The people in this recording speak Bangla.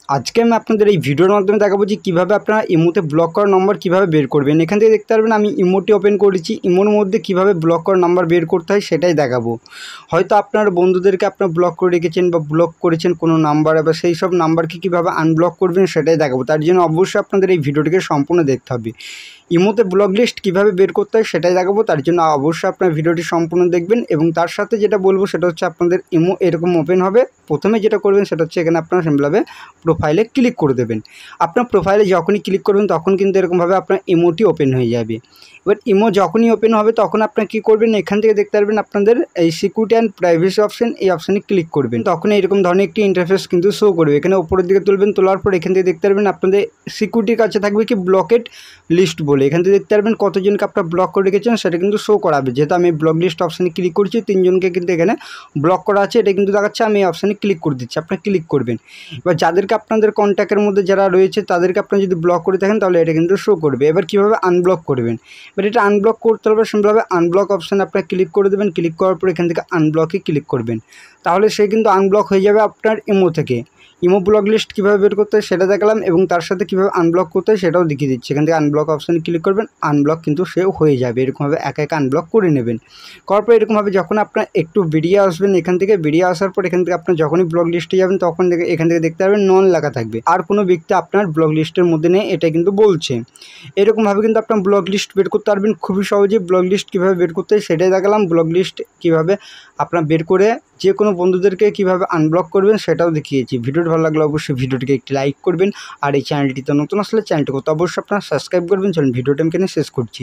আজকে আমি আপনাদের এই ভিডিওর মাধ্যমে দেখাবো যে কীভাবে আপনারা ইমোতে ব্লক করা নম্বর কীভাবে বের করবেন। এখান থেকে দেখতে পারবেন আমি ইমোটি ওপেন করেছি, ইমোর মধ্যে কীভাবে ব্লক করা নাম্বার বের করতে হয় সেটাই দেখাবো। হয়তো আপনার বন্ধুদেরকে আপনার ব্লক করে রেখেছেন বা ব্লক করেছেন কোনো নাম্বার, বা সেই সব নাম্বারকে কীভাবে আনব্লক করবেন সেটাই দেখাবো। তার জন্য অবশ্যই আপনাদের এই ভিডিওটিকে সম্পূর্ণ দেখতে হবে। ইমোতে ব্লক লিস্ট কীভাবে বের করতে হয় সেটাই দেখাবো, তার জন্য অবশ্যই আপনার ভিডিওটি সম্পূর্ণ দেখবেন। এবং তার সাথে যেটা বলবো সেটা হচ্ছে আপনাদের ইমো এরকম ওপেন হবে। প্রথমে যেটা করবেন সেটা হচ্ছে এখানে আপনারা সিম্পলভাবে প্রোফাইলে ক্লিক করে দেবেন। আপনার প্রোফাইলে যখনই ক্লিক করবেন তখন কিন্তু এরকমভাবে আপনার ইমোটি ওপেন হয়ে যাবে। এবার ইমো যখনই ওপেন হবে তখন আপনারা কী করবেন, এখান থেকে দেখতে পারবেন আপনাদের এই সিকিউরিটি অ্যান্ড প্রাইভেসি অপশন, এই অপশানে ক্লিক করবেন। তখন এরকম ধরনের একটি ইন্টারফেস কিন্তু শো করবে। এখানে উপরের দিকে তুলবেন, তোলার পর এখান থেকে দেখতে পারবেন আপনাদের সিকিউরিটির কাছে থাকবে কি ব্লকেড লিস্ট বলে। এখান থেকে দেখতে পারবেন কতজনকে আপনারা ব্লক করে রেখেছেন সেটা কিন্তু শো করাবে। যেহেতু আমি ব্লক লিস্ট অপশানে ক্লিক করছি, 3 জনকে কিন্তু এখানে ব্লক করা আছে, এটা কিন্তু দেখাচ্ছে। আমি এই অপশানে ক্লিক করে দিচ্ছি, আপনারা ক্লিক করবেন। এবার যাদেরকে আপনাদের কন্ট্যাক্টের মধ্যে যারা রয়েছে তাদেরকে আপনারা যদি ব্লক করে থাকেন তাহলে এটা কিন্তু শো করবে। এবার কীভাবে আনব্লক করবেন, এবার এটা আনব্লক করতে হবে সিম্পলভাবে আনব্লক অপশানে আপনারা ক্লিক করে দেবেন। ক্লিক করার পর এখান থেকে আনব্লকে ক্লিক করবেন, তাহলে সে কিন্তু আনব্লক হয়ে যাবে আপনার ইমো থেকে। ইমো ব্লক লিস্ট কীভাবে বের করতে হয় সেটা দেখালাম, এবং তার সাথে কীভাবে আনব্লক করতে হয় সেটাও দেখিয়ে দিচ্ছি। এখান থেকে আনব্লক অপশানে ক্লিক করবেন, আনব্লক কিন্তু সেও হয়ে যাবে। এরকমভাবে একা একা আনব্লক করে নেবেন। করার পর এরকমভাবে যখন আপনার একটু বেরিয়ে আসবেন, এখান থেকে বেরিয়ে আসার পর এখান থেকে আপনার যখনই ব্লক লিস্টে যাবেন তখন এখান থেকে দেখতে পারবেন নন লেখা থাকবে, আর কোনো ব্যক্তি আপনার ব্লক লিস্টের মধ্যে নেই, এটা কিন্তু বলছে। এরকমভাবে কিন্তু আপনার ব্লক লিস্ট বের করতে পারবেন খুবই সহজে। ব্লক লিস্ট কীভাবে বের করতে হয় সেটাই দেখালাম। ব্লক লিস্ট কীভাবে আপনার বের করে যে কোনো বন্ধুদেরকে কীভাবে আনব্লক করবেন সেটাও দেখিয়েছি। ভিডিওটি ভালো লাগলে অবশ্যই ভিডিওটিকে একটি লাইক করবেন, আর এই চ্যানেলটিতে নতুন আসলে চ্যানেলটিকে তো অবশ্যই আপনারা সাবস্ক্রাইব করবেন। চলুন ভিডিওটা আমি এখানে শেষ করছি।